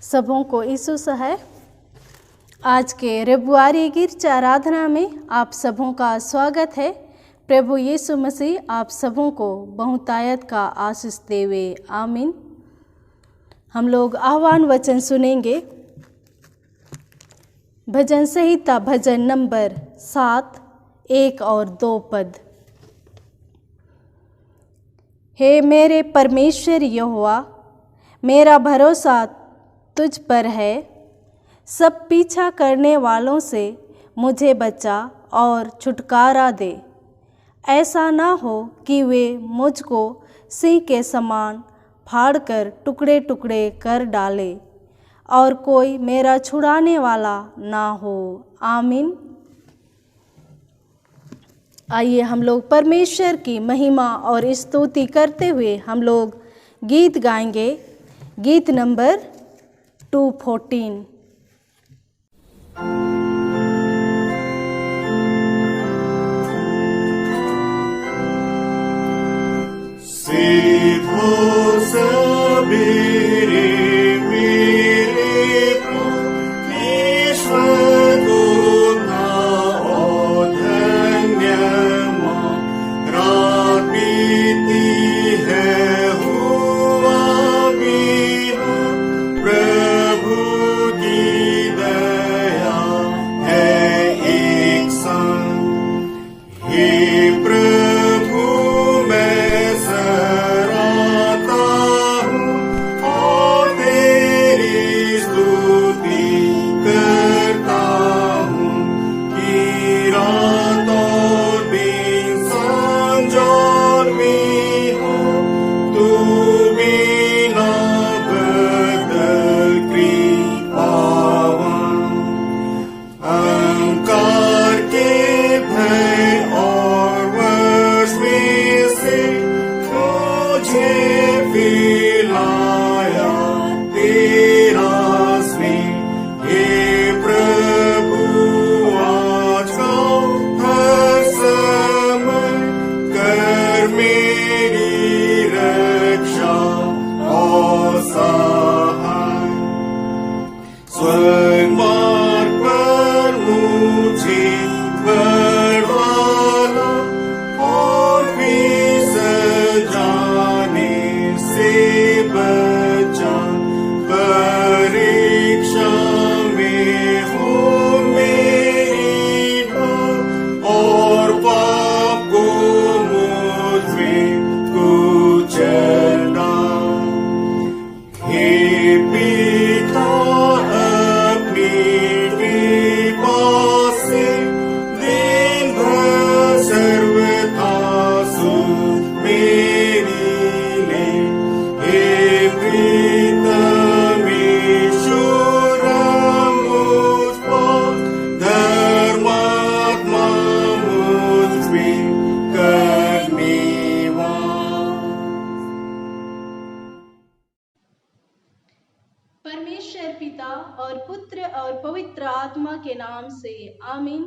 सबों को यीशु है। आज के रविवारी गिरजा आराधना में आप सबों का स्वागत है। प्रभु यीशु मसीह आप सबों को बहुतायत का आशीष देवे, आमीन। हम लोग आह्वान वचन सुनेंगे। भजन संहिता भजन नंबर 7, 1 और 2 पद। हे मेरे परमेश्वर यहोवा, मेरा भरोसा तुझ पर है। सब पीछा करने वालों से मुझे बचा और छुटकारा दे। ऐसा ना हो कि वे मुझको सिंह के समान फाड़कर टुकड़े टुकड़े कर डाले और कोई मेरा छुड़ाने वाला ना हो, आमीन। आइए हम लोग परमेश्वर की महिमा और स्तुति करते हुए हम लोग गीत गाएंगे। गीत नंबर 214। सीधो सबेरे मेरे ईश्वर को गाओ धन्य माँ। रात बीती है हुआ बीना, प्रभु की दया है एक संग। हे प्रभु मैं सराहता हूँ और तेरी स्तुति करता हूँ कि रात और दिन सांझ और भी हो, तू बिना बदल कृपावान। अहंकार के भय और वश में से मुझे फिलाया तेरा स्नेह। हे प्रभु आज हर समय कर मेरी रक्षा और सहाय। स्वर्ग मार्ग पर मुझे बढ़ाना और फिर जाने से बचा। परीक्षा में हो मेरी ढाल और पाप को मुझ में कुचलना। हे पिता अपनी कृपा से दिन भर सर्वथा सुन मेरी ले। हे प्रीतम ईश्वर मुझ पर, धर्मात्मा मुझ में करने वाला। परमेश्वर पिता और पुत्र और पवित्र आत्मा के नाम से, आमीन।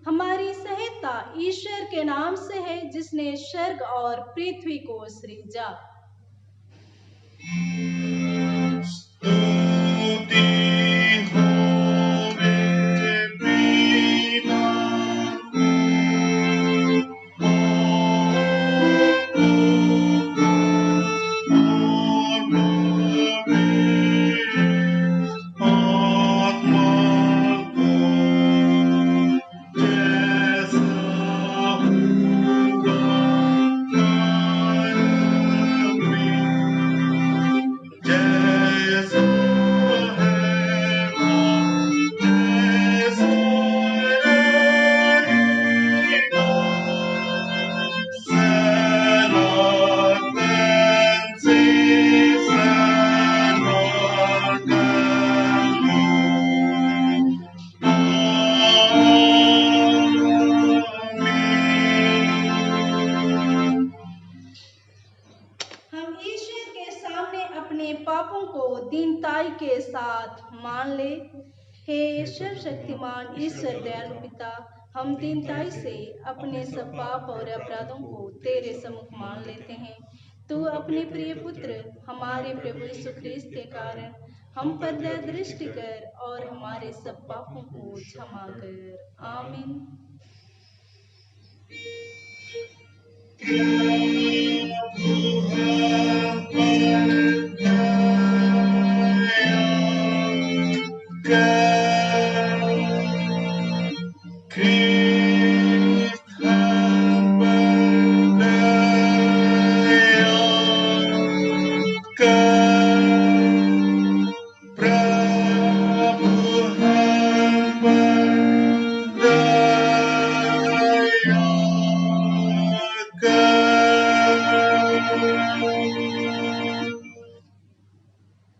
हमारी सहायता ईश्वर के नाम से है जिसने स्वर्ग और पृथ्वी को सृजा। स्तुति हो मेरे पिता आत्मा को, जैसा होगा जैसा है जैसा रहेगा। सनातन से आमीन। हम ईश्वर के सामने अपने पापों को दीनताई के साथ मान ले। हे सर्वशक्तिमान ईश्वर दयालु पिता, हम दीनताई से अपने सब पाप और अपराधों को तेरे सम्मुख मान लेते हैं। तू अपने प्रिय पुत्र हमारे प्रभु यीशु ख्रीस्त के कारण हम पर दया दृष्टि कर और हमारे सब पापों को क्षमा कर। आमीन।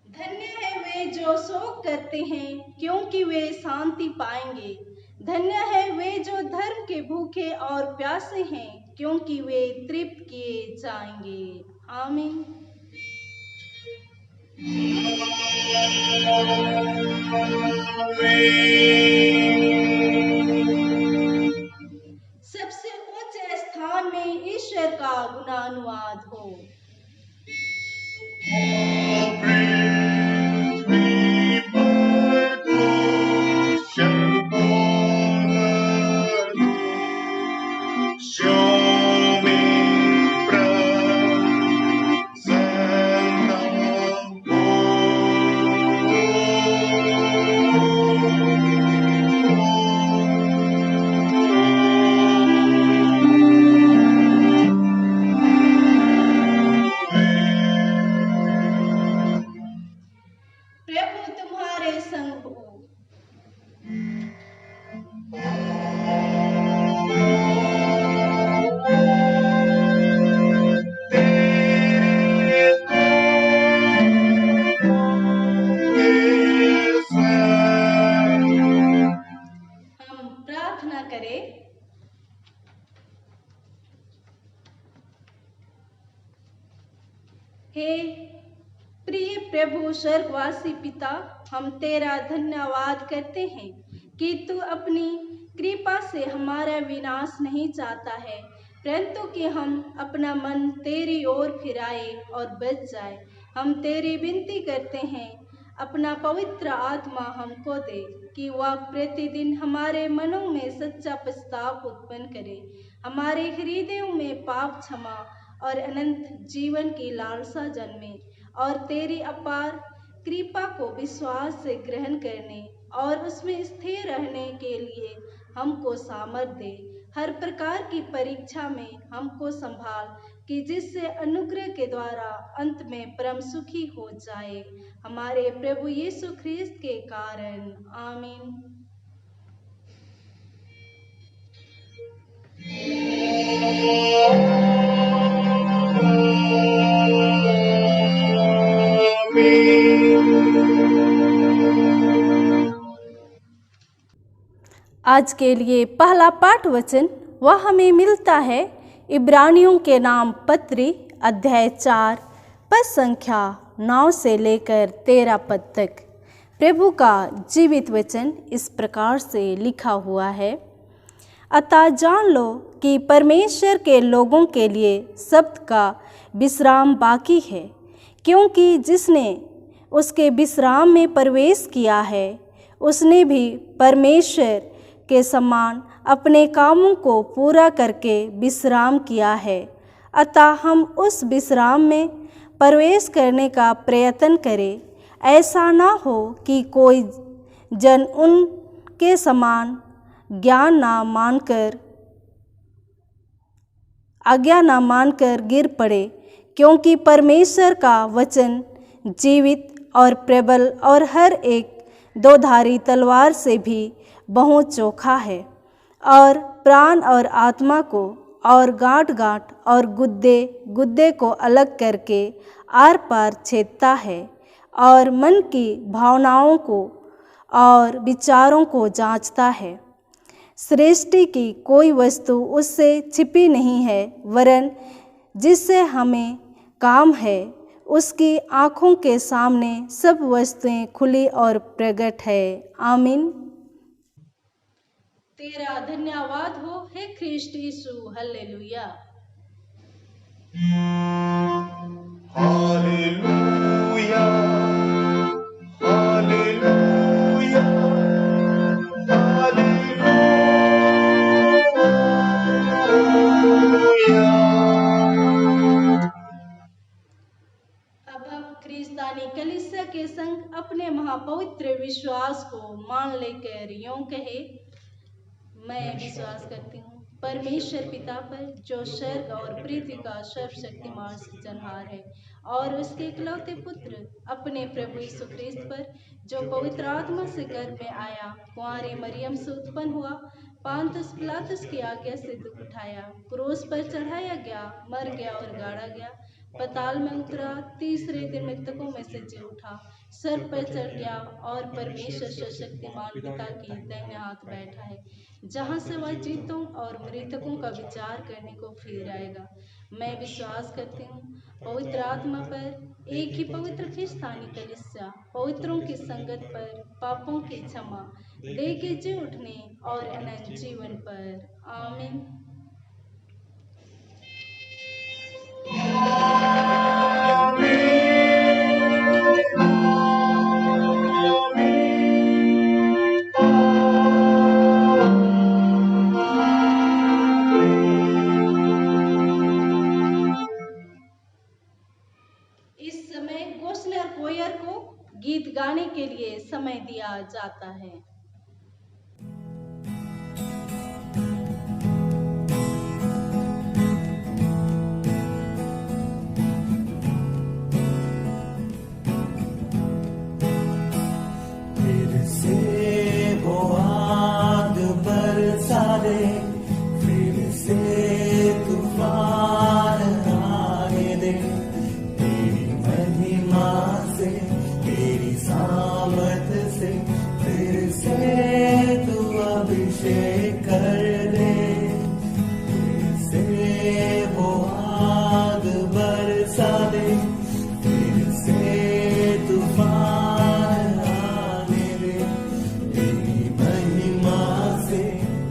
धन्य है वे जो शोक करते हैं, क्योंकि वे शांति पाएंगे। धन्य है वे जो धर्म के भूखे और प्यासे हैं, क्योंकि वे तृप्त किए जाएंगे। आमीन। सबसे ऊंचे स्थान में ईश्वर का गुणानुवाद हो। प्रभु तुम्हारे संग हो। हम प्रार्थना करें। हे प्रिय प्रभु स्वर्गवासी पिता, हम तेरा धन्यवाद करते हैं कि तू अपनी कृपा से हमारा विनाश नहीं चाहता है, परंतु कि हम अपना मन तेरी ओर फिराए और बच जाए। हम तेरी विनती करते हैं, अपना पवित्र आत्मा हमको दे कि वह प्रतिदिन हमारे मनों में सच्चा पछतावा उत्पन्न करे, हमारे हृदयों में पाप क्षमा और अनंत जीवन की लालसा जन्मे, और तेरी अपार कृपा को विश्वास से ग्रहण करने और उसमें स्थिर रहने के लिए हमको सामर्थ दे। हर प्रकार की परीक्षा में हमको संभाल कि जिससे अनुग्रह के द्वारा अंत में परम सुखी हो जाए, हमारे प्रभु यीशु ख्रिस्त के कारण। आमीन। आज के लिए पहला पाठ वचन वह हमें मिलता है इब्रानियों के नाम पत्री अध्याय 4 पद संख्या 9 से लेकर 13 पद तक। प्रभु का जीवित वचन इस प्रकार से लिखा हुआ है। अतः जान लो कि परमेश्वर के लोगों के लिए शब्द का विश्राम बाकी है, क्योंकि जिसने उसके विश्राम में प्रवेश किया है उसने भी परमेश्वर के समान अपने कामों को पूरा करके विश्राम किया है। अतः हम उस विश्राम में प्रवेश करने का प्रयत्न करें। ऐसा ना हो कि कोई जन उनके समान आज्ञा ना मानकर गिर पड़े, क्योंकि परमेश्वर का वचन जीवित और प्रबल और हर एक दोधारी तलवार से भी बहुत चोखा है, और प्राण और आत्मा को और गांठ और गुद्दे को अलग करके आर पार छेदता है, और मन की भावनाओं को और विचारों को जांचता है। सृष्टि की कोई वस्तु उससे छिपी नहीं है, वरन जिससे हमें काम है उसकी आँखों के सामने सब वस्तुएं खुली और प्रकट है। आमीन। तेरा धन्यवाद हो हे ख्रिस्ट यीशु। हालेलुया। Hallelujah, फिलिस्तीनी कलीसिया के संग अपने महापवित्र विश्वास को मान लेकर यूं कहे, मैं विश्वास करती हूँ परमेश्वर पिता पर, जो स्वर्ग और पृथ्वी का सर्वशक्तिमान सृजनहार है, और उसके इकलौते पुत्र अपने प्रभु यीशु ख्रिस्त पर, जो पवित्र आत्मा से गर्भ में आया, कुंवारी मरियम से उत्पन्न हुआ, पांतुस पिलातुस की आज्ञा से दुख उठाया, क्रूस पर चढ़ाया गया, मर गया और गाड़ा गया, पाताल में उतरा, तीसरे दिन मृतकों में से जी उठा, स्वर्ग पर चढ़ गया और परमेश्वर सर्वशक्तिमान पिता की दाहिने हाथ बैठा है, जहाँ से वह जीतों और मृतकों का विचार करने को फिर आएगा। मैं विश्वास करती हूँ पवित्र आत्मा पर, एक ही पवित्र फिलिस्तीनी कलीसिया, पवित्रों की संगत पर, पापों की क्षमा, देह के जी उठने और अनंत जीवन पर। आमीन। इस समय गोस्लर कोयर को गीत गाने के लिए समय दिया जाता है। फिर से वो आग बरसा दे, फिर से तूफान आने दे, तेरी महिमा से, तेरी सामर्थ से, फिर से तू अभिषेक कर दे। फिर से वो आग बरसा दे, फिर से तूफान आने दे, तेरी महिमा से,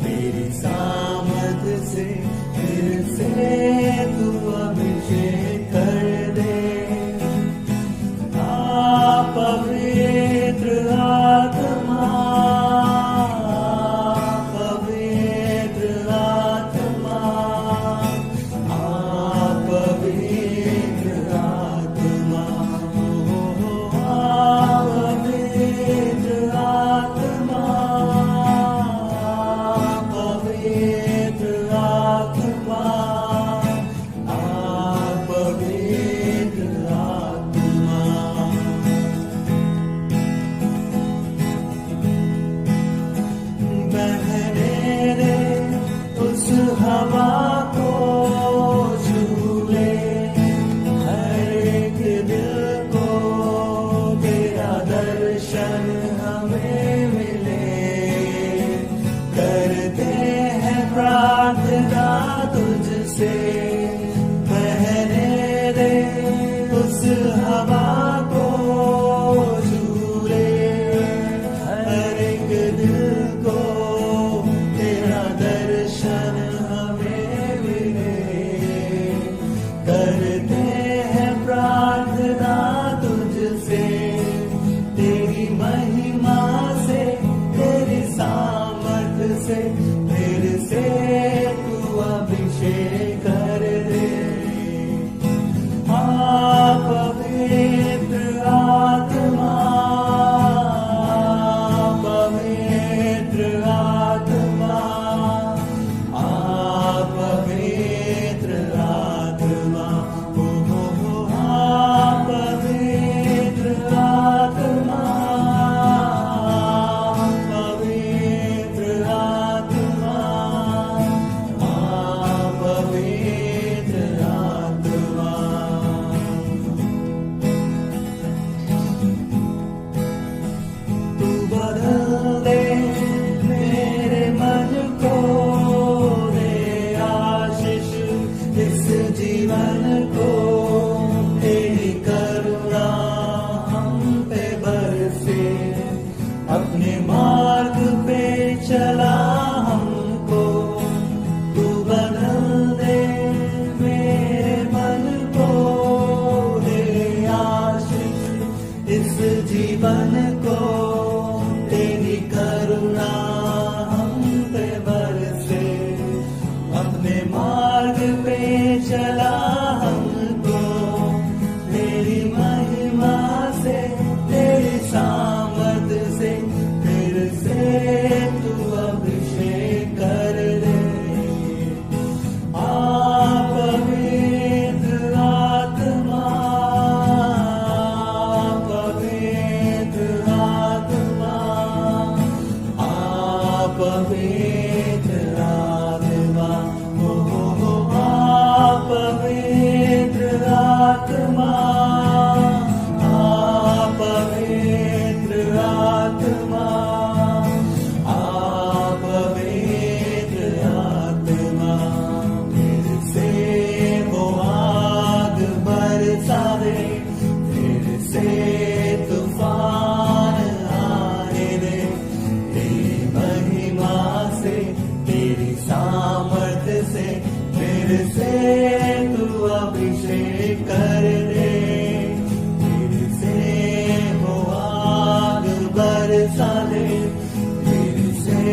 तेरी सामर्थ से, फिर से तू अभिषेक कर दे। पवित्र आत्मा, पवित्र आत्मा, पवित्र आत्मा, पवित्र आत्मा, पवित्र आत्मा, पवित्र आत्मा। बहने दे उस हवा को, झूले हर एक दिल को, तेरा दर्शन हमें मिले। करते हैं प्रार्थना तुझसे, बहने दे उस हवा को, झूले हर एक दिल को, तेरा दर्शन हमें मिले। करते हैं प्रार्थना तुझसे, तेरी महिमा से, तेरी सामर्थ से, फिर से तू अभिषेक कर दे। पवित्र आत्मा, पवित्र आत्मा, पवित्र आत्मा, पवित्र आत्मा, पवित्र आत्मा, पवित्र आत्मा। तू बदल दे मेरे मन को, दे आशीष इस जीवन को, तेरी करुणा हम पे बरसे, अपने मार्ग पे चला हमको। तू बदल दे मेरे मन को, दे आशीष इस जीवन को, तेरी करुणा हम पे बरसे, अपने मार्ग पे चला हमको, तेरी महिमा तू अभिषेक कर दे, फिर से हो आग बरसा दे, फिर से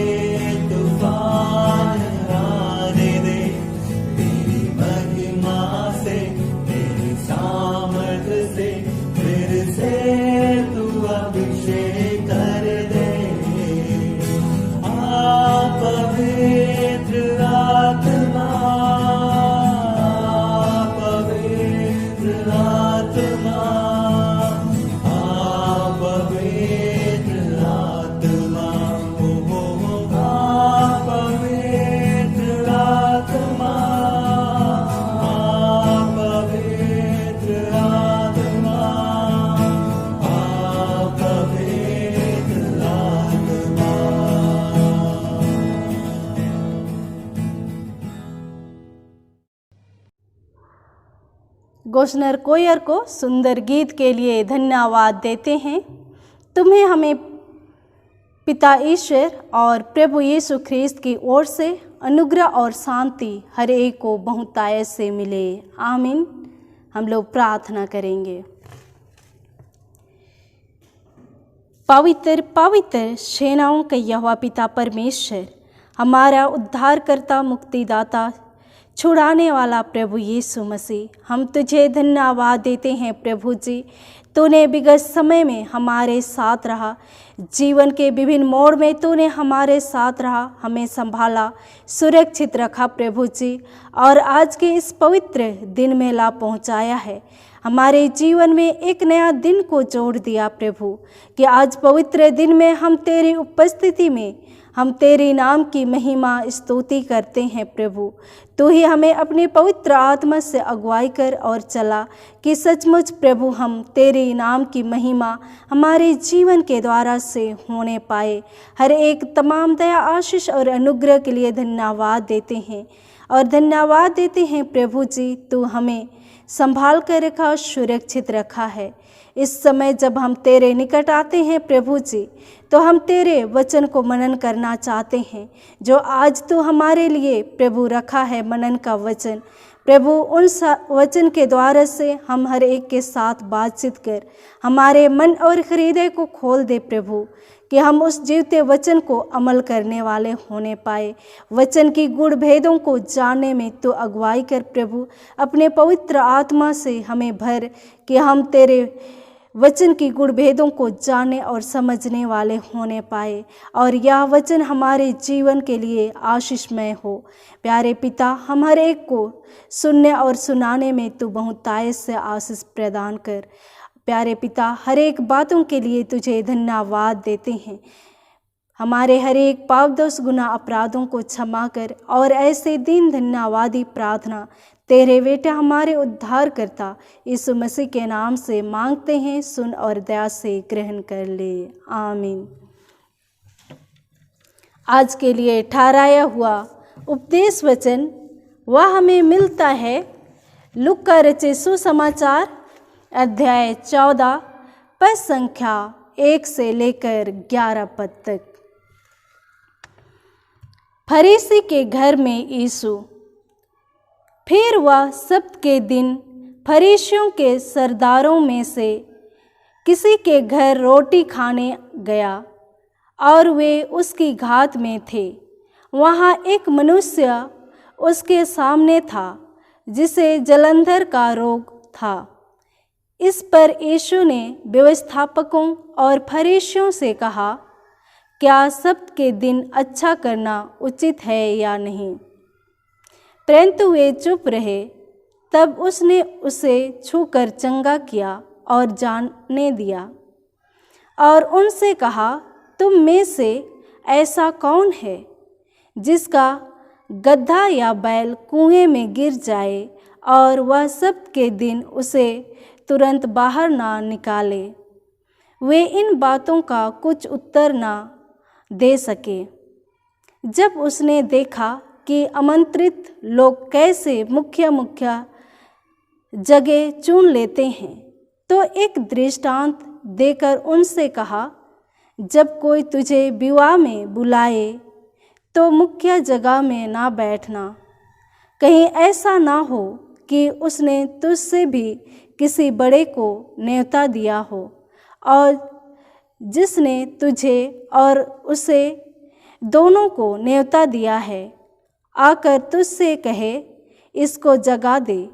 तूफान आने दे, तेरी महिमा से, तेरी सामर्थ से, फिर से तू अभिषेक कर दे। पवित्र आत्मा, पवित्र आत्मा, पवित्र आत्मा, हो पवित्र आत्मा, पवित्र आत्मा, पवित्र आत्मा। गोशनर कोयर को सुंदर गीत के लिए धन्यवाद देते हैं। तुम्हें हमें पिता ईश्वर और प्रभु यीशु ख्रीस्त की ओर से अनुग्रह और शांति हर एक को बहुतायत से मिले, आमीन। हम लोग प्रार्थना करेंगे। पवित्र पवित्र सेनाओं का यहोवा पिता परमेश्वर, हमारा उद्धारकर्ता, मुक्तिदाता, छुड़ाने वाला प्रभु यीशु मसीह, हम तुझे धन्यवाद देते हैं प्रभु जी। तूने विगत समय में हमारे साथ रहा, जीवन के विभिन्न मोड़ में तूने हमारे साथ रहा, हमें संभाला, सुरक्षित रखा प्रभु जी, और आज के इस पवित्र दिन में ला पहुंचाया है। हमारे जीवन में एक नया दिन को जोड़ दिया प्रभु, कि आज पवित्र दिन में हम तेरी उपस्थिति में हम तेरे नाम की महिमा स्तुति करते हैं प्रभु। तू ही हमें अपने पवित्र आत्मा से अगुवाई कर और चला, कि सचमुच प्रभु हम तेरे नाम की महिमा हमारे जीवन के द्वारा से होने पाए। हर एक तमाम दया, आशीष और अनुग्रह के लिए धन्यवाद देते हैं, और धन्यवाद देते हैं प्रभु जी, तू हमें संभाल कर रखा, सुरक्षित रखा है। इस समय जब हम तेरे निकट आते हैं प्रभु जी, तो हम तेरे वचन को मनन करना चाहते हैं, जो आज तू हमारे लिए प्रभु रखा है मनन का वचन। प्रभु उन वचन के द्वारा से हम हर एक के साथ बातचीत कर हमारे मन और हृदय को खोल दे प्रभु, कि हम उस जीवते वचन को अमल करने वाले होने पाए। वचन की गुड़ भेदों को जानने में तो अगुवाई कर प्रभु, अपने पवित्र आत्मा से हमें भर, कि हम तेरे वचन की गुड़ भेदों को जानने और समझने वाले होने पाए, और यह वचन हमारे जीवन के लिए आशीषमय हो। प्यारे पिता, हम हर एक को सुनने और सुनाने में तू बहुतायत से आशीष प्रदान कर। प्यारे पिता, हर एक बातों के लिए तुझे धन्यवाद देते हैं। हमारे हर एक पाप दोष गुनाह अपराधों को क्षमा कर, और ऐसे दिन धन्यवादी प्रार्थना तेरे बेटे हमारे उद्धार करता यीशु मसीह के नाम से मांगते हैं। सुन और दया से ग्रहण कर ले, आमीन। आज के लिए ठहराया हुआ उपदेश वचन वह हमें मिलता है लूका रचित सुसमाचार अध्याय 14 पद संख्या 1 से लेकर 11 पद तक। फरीसी के घर में यीशु। फिर वह सब्त के दिन फरीसियों के सरदारों में से किसी के घर रोटी खाने गया, और वे उसकी घात में थे। वहाँ एक मनुष्य उसके सामने था, जिसे जलंधर का रोग था। इस पर यीशु ने व्यवस्थापकों और फरीसियों से कहा, क्या सब्त के दिन अच्छा करना उचित है या नहीं? परंतु वे चुप रहे। तब उसने उसे छूकर चंगा किया और जाने दिया, और उनसे कहा, तुम में से ऐसा कौन है जिसका गदहा या बैल कुएं में गिर जाए और वह सब्त के दिन उसे तुरंत बाहर ना निकाले? वे इन बातों का कुछ उत्तर ना दे सके। जब उसने देखा कि आमंत्रित लोग कैसे मुख्य जगह चुन लेते हैं, तो एक दृष्टांत देकर उनसे कहा, जब कोई तुझे विवाह में बुलाए तो मुख्य जगह में ना बैठना, कहीं ऐसा ना हो कि उसने तुझसे भी किसी बड़े को न्योता दिया हो और जिसने तुझे और उसे दोनों को न्योता दिया है आकर तुझसे कहे इसको जगा दे,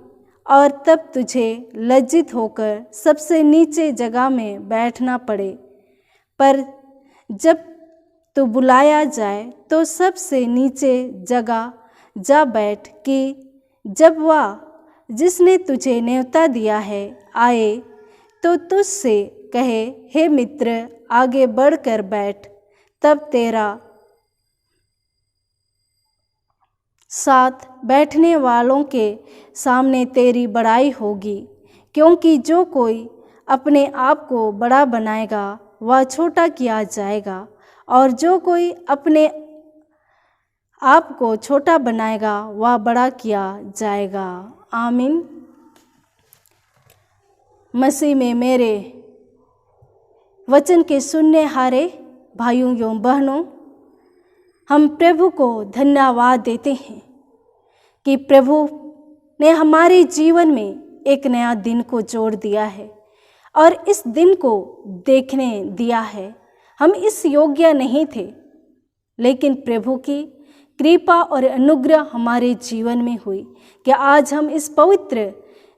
और तब तुझे लज्जित होकर सबसे नीचे जगह में बैठना पड़े। पर जब तू बुलाया जाए तो सबसे नीचे जगह जा बैठ, कि जब वह जिसने तुझे न्योता दिया है आए तो तुझसे कहे हे मित्र आगे बढ़कर बैठ, तब तेरा साथ बैठने वालों के सामने तेरी बड़ाई होगी। क्योंकि जो कोई अपने आप को बड़ा बनाएगा वह छोटा किया जाएगा, और जो कोई अपने आप को छोटा बनाएगा वह बड़ा किया जाएगा। आमीन। मसीह में मेरे वचन के सुनने हारे भाइयों एवं बहनों, हम प्रभु को धन्यवाद देते हैं कि प्रभु ने हमारे जीवन में एक नया दिन को जोड़ दिया है और इस दिन को देखने दिया है। हम इस योग्य नहीं थे, लेकिन प्रभु की कृपा और अनुग्रह हमारे जीवन में हुई कि आज हम इस पवित्र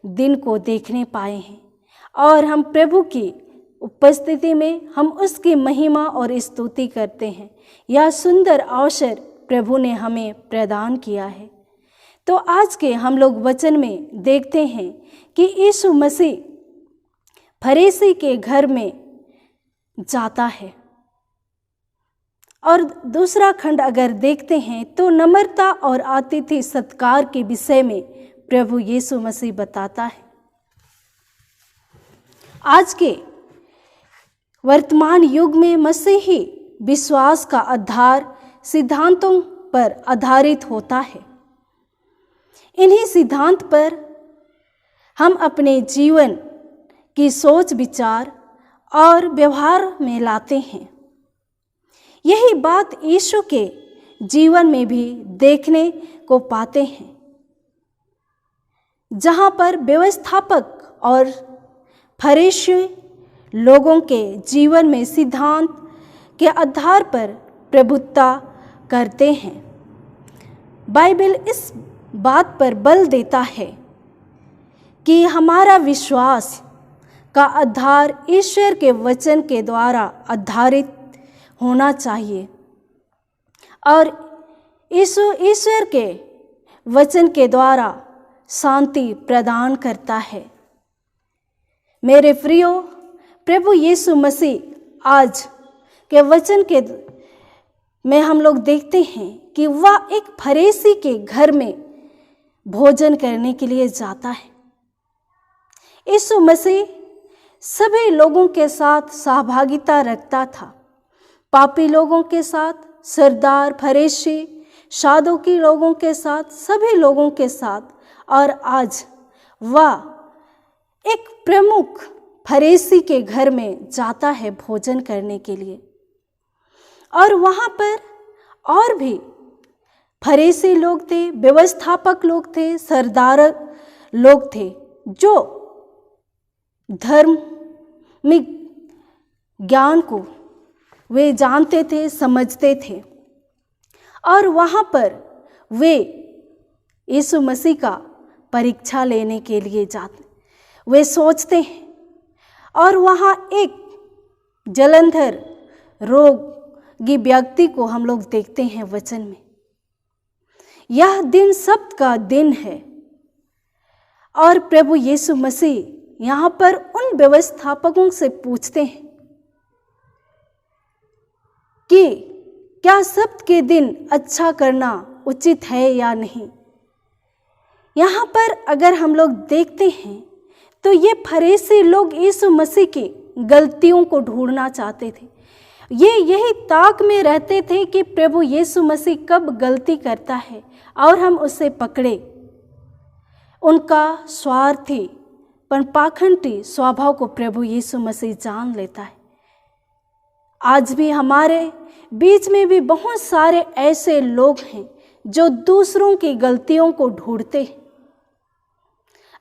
दिन को देखने पाए हैं, और हम प्रभु की उपस्थिति में हम उसकी महिमा और स्तुति करते हैं। यह सुंदर अवसर प्रभु ने हमें प्रदान किया है। तो आज के हम लोग वचन में देखते हैं कि यीशु मसीह फरीसी के घर में जाता है, और दूसरा खंड अगर देखते हैं तो नम्रता और अतिथि सत्कार के विषय में प्रभु यीशु मसीह बताता है। आज के वर्तमान युग में मसीही विश्वास का आधार सिद्धांतों पर आधारित होता है। इन्हीं सिद्धांत पर हम अपने जीवन की सोच विचार और व्यवहार में लाते हैं। यही बात यीशु के जीवन में भी देखने को पाते हैं, जहाँ पर व्यवस्थापक और फरीसी लोगों के जीवन में सिद्धांत के आधार पर प्रभुत्व करते हैं। बाइबल इस बात पर बल देता है कि हमारा विश्वास का आधार ईश्वर के वचन के द्वारा आधारित होना चाहिए, और ईश्वर के वचन के द्वारा शांति प्रदान करता है। मेरे प्रियो, प्रभु यीशु मसीह आज के वचन के में हम लोग देखते हैं कि वह एक फरीसी के घर में भोजन करने के लिए जाता है। यीशु मसीह सभी लोगों के साथ सहभागिता रखता था, पापी लोगों के साथ, सरदार, फरीसी, सादुकी लोगों के साथ, सभी लोगों के साथ। और आज वह एक प्रमुख फरीसी के घर में जाता है भोजन करने के लिए, और वहाँ पर और भी फरीसी लोग थे, व्यवस्थापक लोग थे, सरदार लोग थे, जो धार्मिक ज्ञान को वे जानते थे, समझते थे, और वहाँ पर वे यीशु मसीह का परीक्षा लेने के लिए जाते। वे सोचते हैं, और वहाँ एक जलंधर रोगी व्यक्ति को हम लोग देखते हैं वचन में। यह दिन सब्त का दिन है, और प्रभु यीशु मसीह यहाँ पर उन व्यवस्थापकों से पूछते हैं कि क्या सब्त के दिन अच्छा करना उचित है या नहीं। यहाँ पर अगर हम लोग देखते हैं तो ये फरीसी लोग यीशु मसीह की गलतियों को ढूंढना चाहते थे। ये यही ताक में रहते थे कि प्रभु यीशु मसीह कब गलती करता है और हम उसे पकड़े। उनका स्वार्थी पर पाखंडी स्वभाव को प्रभु यीशु मसीह जान लेता है। आज भी हमारे बीच में भी बहुत सारे ऐसे लोग हैं जो दूसरों की गलतियों को ढूंढते हैं।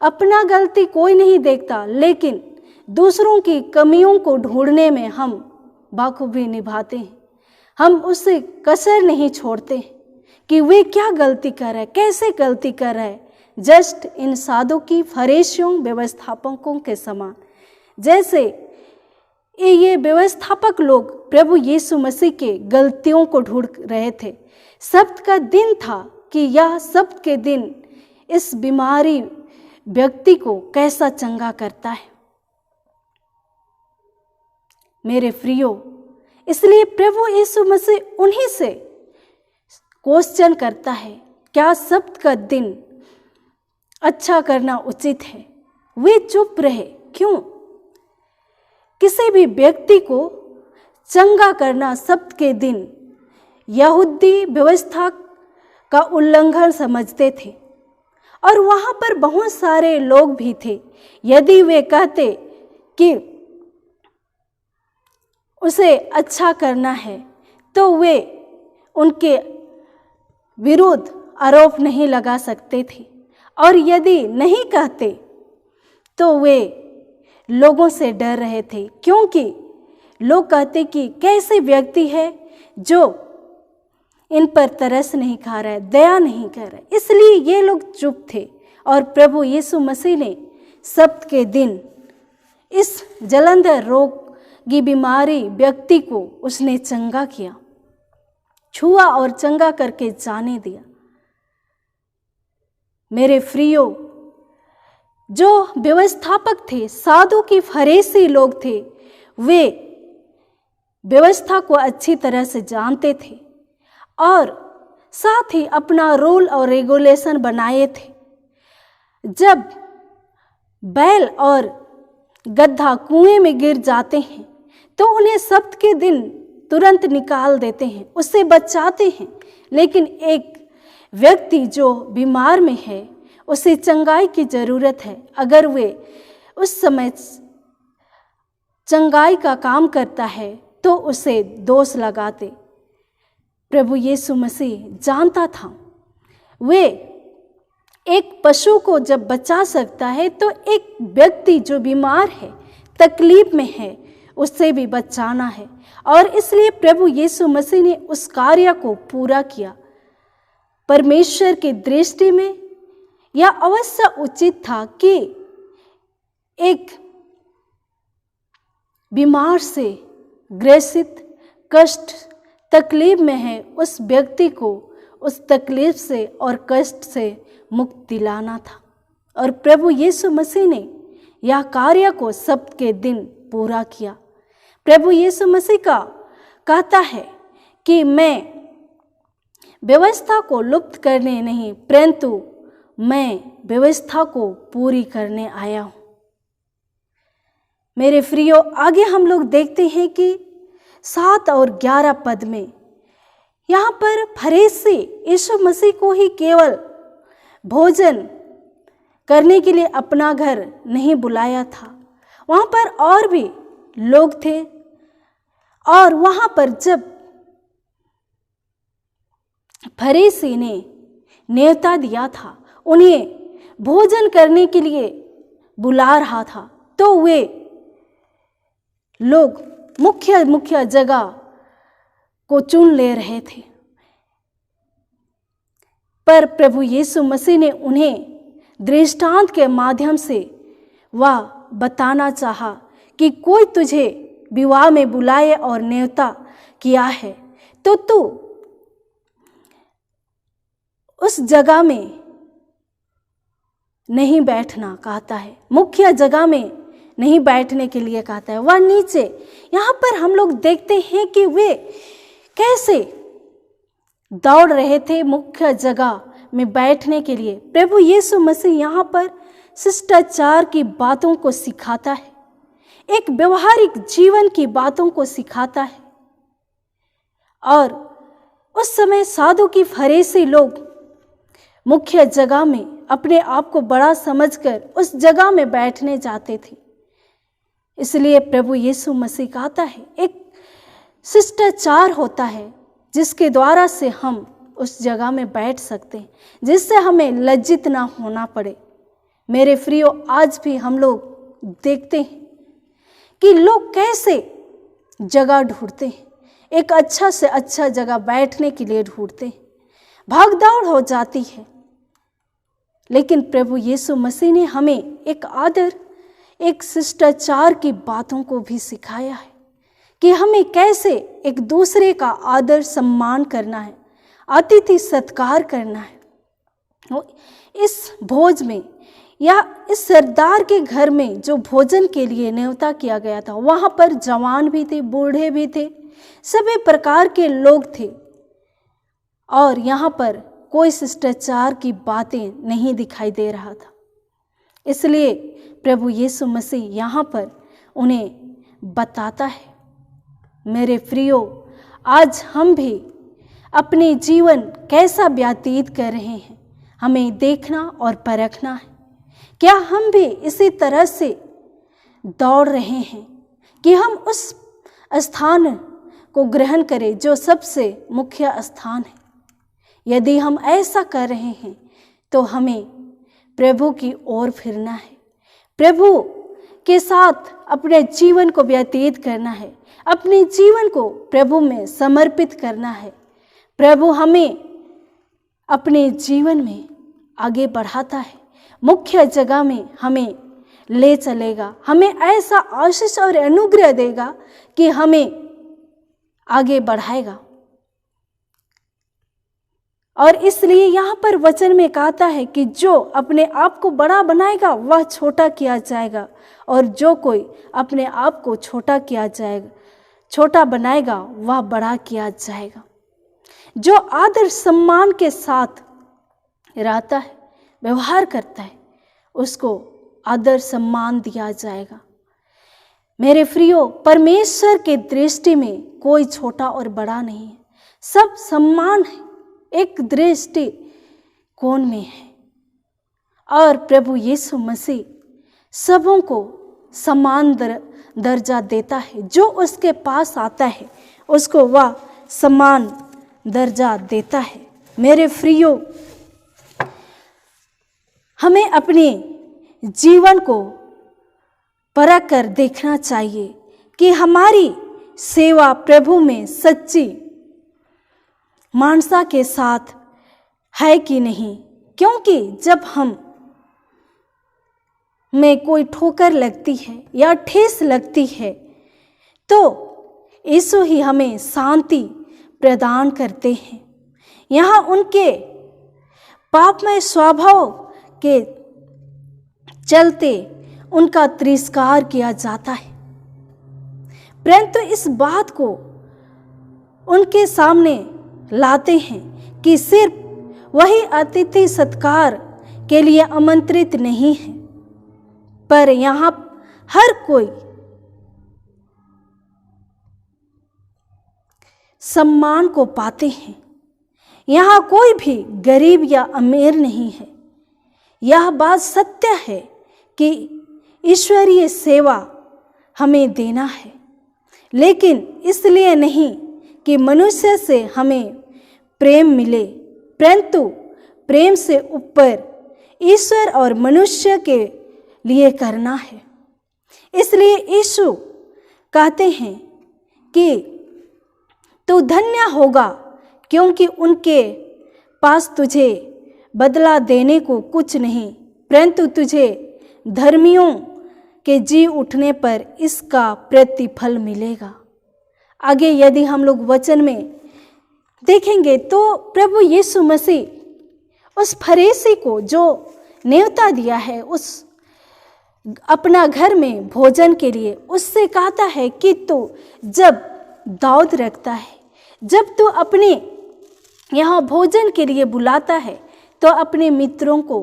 अपना गलती कोई नहीं देखता, लेकिन दूसरों की कमियों को ढूंढने में हम बाखूबी निभाते हैं। हम उससे कसर नहीं छोड़ते कि वे क्या गलती कर रहे, कैसे गलती कर रहे। जस्ट इन साधुकी फरीसियों व्यवस्थापकों के समान, जैसे ये व्यवस्थापक लोग प्रभु यीशु मसीह के गलतियों को ढूंढ रहे थे। सब्त का दिन था कि यह सब्त के दिन इस बीमारी व्यक्ति को कैसा चंगा करता है। मेरे प्रियो, इसलिए प्रभु यीशु मसीह उन्हीं से क्वेश्चन करता है, क्या सब्त का दिन अच्छा करना उचित है? वे चुप रहे। क्यों? किसी भी व्यक्ति को चंगा करना सब्त के दिन यहूदी व्यवस्था का उल्लंघन समझते थे, और वहां पर बहुत सारे लोग भी थे। यदि वे कहते कि उसे अच्छा करना है, तो वे उनके विरुद्ध आरोप नहीं लगा सकते थे, और यदि नहीं कहते तो वे लोगों से डर रहे थे, क्योंकि लोग कहते कि कैसे व्यक्ति है जो इन पर तरस नहीं खा रहा है, दया नहीं कर रहा है। इसलिए ये लोग चुप थे, और प्रभु यीशु मसीह ने सब्त के दिन इस जलंधर रोग की बीमारी व्यक्ति को उसने चंगा किया, छुआ और चंगा करके जाने दिया। मेरे प्रियो, जो व्यवस्थापक थे, साधु की फरीसी लोग थे, वे व्यवस्था को अच्छी तरह से जानते थे और साथ ही अपना रूल और रेगुलेशन बनाए थे। जब बैल और गधा कुएं में गिर जाते हैं तो उन्हें सब्त के दिन तुरंत निकाल देते हैं, उससे बचाते हैं। लेकिन एक व्यक्ति जो बीमार में है, उसे चंगाई की जरूरत है। अगर वे उस समय चंगाई का काम करता है तो उसे दोष लगाते। प्रभु यीशु मसीह जानता था वे एक पशु को जब बचा सकता है तो एक व्यक्ति जो बीमार है, तकलीफ में है, उससे भी बचाना है। और इसलिए प्रभु यीशु मसीह ने उस कार्य को पूरा किया। परमेश्वर की दृष्टि में यह अवश्य उचित था कि एक बीमार से ग्रसित, कष्ट, तकलीफ में है उस व्यक्ति को उस तकलीफ से और कष्ट से मुक्त दिलाना था। और प्रभु यीशु मसीह ने यह कार्य को सब्त के दिन पूरा किया। प्रभु यीशु मसीह का कहता है कि मैं व्यवस्था को लुप्त करने नहीं, परंतु मैं व्यवस्था को पूरी करने आया हूं। मेरे प्रियो, आगे हम लोग देखते हैं कि 7 और 11 पद में यहाँ पर फरीसी यीशु मसीह को ही केवल भोजन करने के लिए अपना घर नहीं बुलाया था, वहाँ पर और भी लोग थे। और वहाँ पर जब फरीसी ने न्योता दिया था, उन्हें भोजन करने के लिए बुला रहा था, तो वे लोग मुख्य जगह को चुन ले रहे थे। पर प्रभु यीशु मसीह ने उन्हें दृष्टांत के माध्यम से वह बताना चाहा कि कोई तुझे विवाह में बुलाए और न्योता किया है तो तू उस जगह में नहीं बैठना कहता है, मुख्य जगह में नहीं बैठने के लिए कहता है, वह नीचे। यहाँ पर हम लोग देखते हैं कि वे कैसे दौड़ रहे थे मुख्य जगह में बैठने के लिए। प्रभु यीशु मसीह यहाँ पर शिष्टाचार की बातों को सिखाता है, एक व्यवहारिक जीवन की बातों को सिखाता है। और उस समय साधु की फरीसी लोग मुख्य जगह में अपने आप को बड़ा समझकर उस जगह में बैठने जाते थे। इसलिए प्रभु यीशु मसीह कहता है, एक शिष्टाचार होता है जिसके द्वारा से हम उस जगह में बैठ सकते हैं जिससे हमें लज्जित ना होना पड़े। मेरे प्रियो, आज भी हम लोग देखते हैं कि लोग कैसे जगह ढूंढते हैं, एक अच्छा से अच्छा जगह बैठने के लिए ढूंढते हैं, भागदौड़ हो जाती है। लेकिन प्रभु यीशु मसीह ने हमें एक आदर, एक शिष्टाचार की बातों को भी सिखाया है कि हमें कैसे एक दूसरे का आदर सम्मान करना है, अतिथि सत्कार करना है। इस भोज में या इस सरदार के घर में जो भोजन के लिए न्योता किया गया था, वहाँ पर जवान भी थे, बूढ़े भी थे, सभी प्रकार के लोग थे और यहाँ पर कोई शिष्टाचार की बातें नहीं दिखाई दे रहा था। इसलिए प्रभु यीशु मसीह यहाँ पर उन्हें बताता है, मेरे प्रियो, आज हम भी अपने जीवन कैसा व्यतीत कर रहे हैं, हमें देखना और परखना है। क्या हम भी इसी तरह से दौड़ रहे हैं कि हम उस स्थान को ग्रहण करें जो सबसे मुख्य स्थान है? यदि हम ऐसा कर रहे हैं तो हमें प्रभु की ओर फिरना है, प्रभु के साथ अपने जीवन को व्यतीत करना है, अपने जीवन को प्रभु में समर्पित करना है। प्रभु हमें अपने जीवन में आगे बढ़ाता है, मुख्य जगह में हमें ले चलेगा, हमें ऐसा आशीष और अनुग्रह देगा कि हमें आगे बढ़ाएगा। और इसलिए यहाँ पर वचन में कहता है कि जो अपने आप को बड़ा बनाएगा वह छोटा किया जाएगा, और जो कोई अपने आप को छोटा बनाएगा वह बड़ा किया जाएगा। जो आदर सम्मान के साथ रहता है, व्यवहार करता है, उसको आदर सम्मान दिया जाएगा। मेरे प्रियो, परमेश्वर के दृष्टि में कोई छोटा और बड़ा नहीं है, सब समान है, एक दृष्टि कोण में है। और प्रभु यीशु मसीह सबों को समान दर्जा देता है, जो उसके पास आता है उसको वह समान दर्जा देता है। मेरे प्रियो, हमें अपने जीवन को परख कर देखना चाहिए कि हमारी सेवा प्रभु में सच्ची मानसा के साथ है कि नहीं। क्योंकि जब हम में कोई ठोकर लगती है या ठेस लगती है तो यीशु ही हमें शांति प्रदान करते हैं। यहाँ उनके पापमय स्वभाव के चलते उनका तिरस्कार किया जाता है, परंतु इस बात को उनके सामने लाते हैं कि सिर्फ वही अतिथि सत्कार के लिए आमंत्रित नहीं है, पर यहाँ हर कोई सम्मान को पाते हैं। यहाँ कोई भी गरीब या अमीर नहीं है। यह बात सत्य है कि ईश्वरीय सेवा हमें देना है, लेकिन इसलिए नहीं कि मनुष्य से हमें प्रेम मिले, परंतु प्रेम से ऊपर ईश्वर और मनुष्य के लिए करना है। इसलिए यीशु कहते हैं कि तू धन्य होगा, क्योंकि उनके पास तुझे बदला देने को कुछ नहीं, परंतु तुझे धर्मियों के जी उठने पर इसका प्रतिफल मिलेगा। आगे यदि हम लोग वचन में देखेंगे तो प्रभु यीशु मसीह उस फरीसी को जो न्योता दिया है उस अपना घर में भोजन के लिए, उससे कहता है कि तू जब दाऊद रखता है, जब तू अपने यहाँ भोजन के लिए बुलाता है तो अपने मित्रों को,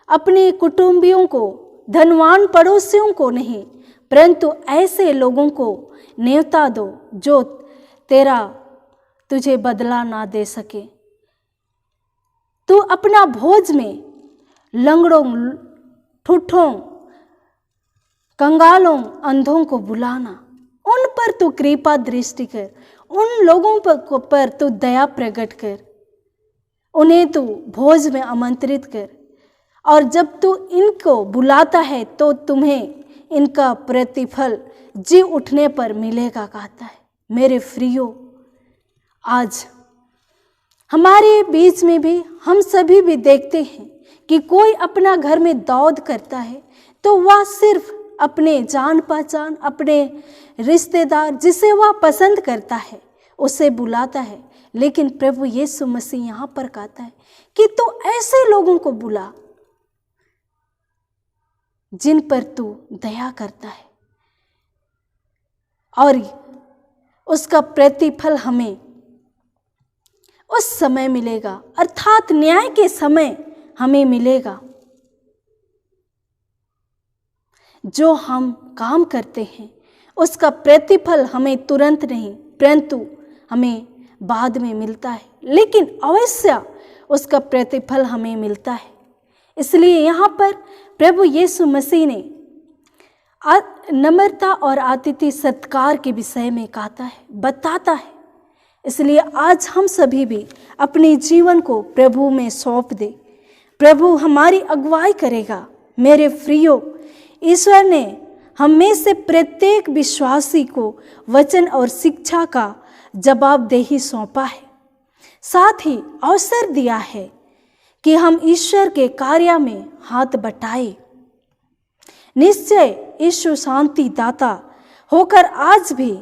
अपने कुटुंबियों को, धनवान पड़ोसियों को नहीं, परंतु ऐसे लोगों को न्योता दो जो तुझे बदला ना दे सके। तू अपना भोज में लंगड़ों, ठुठों, कंगालों, अंधों को बुलाना, उन पर तू कृपा दृष्टि कर, उन लोगों पर तू दया प्रकट कर। उन्हें तू भोज में आमंत्रित कर, और जब तू इनको बुलाता है तो तुम्हें इनका प्रतिफल जी उठने पर मिलेगा, कहता है। मेरे प्रियो, आज हमारे बीच में भी हम सभी भी देखते हैं कि कोई अपना घर में दौड़ करता है तो वह सिर्फ अपने जान पहचान, अपने रिश्तेदार जिसे वह पसंद करता है उसे बुलाता है। लेकिन प्रभु यीशु मसीह यहाँ पर कहता है कि तू ऐसे लोगों को बुला जिन पर तू दया करता है, और उसका प्रतिफल हमें उस समय मिलेगा, अर्थात न्याय के समय हमें मिलेगा। जो हम काम करते हैं उसका प्रतिफल हमें तुरंत नहीं परंतु हमें बाद में मिलता है, लेकिन अवश्य उसका प्रतिफल हमें मिलता है। इसलिए यहाँ पर प्रभु यीशु मसीह ने नम्रता और आतिथ्य सत्कार के विषय में कहता है, बताता है। इसलिए आज हम सभी भी अपने जीवन को प्रभु में सौंप दे। प्रभु हमारी अगुवाई करेगा। मेरे प्रियो, ईश्वर ने हम में से प्रत्येक विश्वासी को वचन और शिक्षा का जवाबदेही सौंपा है, साथ ही अवसर दिया है कि हम ईश्वर के कार्य में हाथ बटाएं। निश्चय यीशु शांति दाता होकर आज भी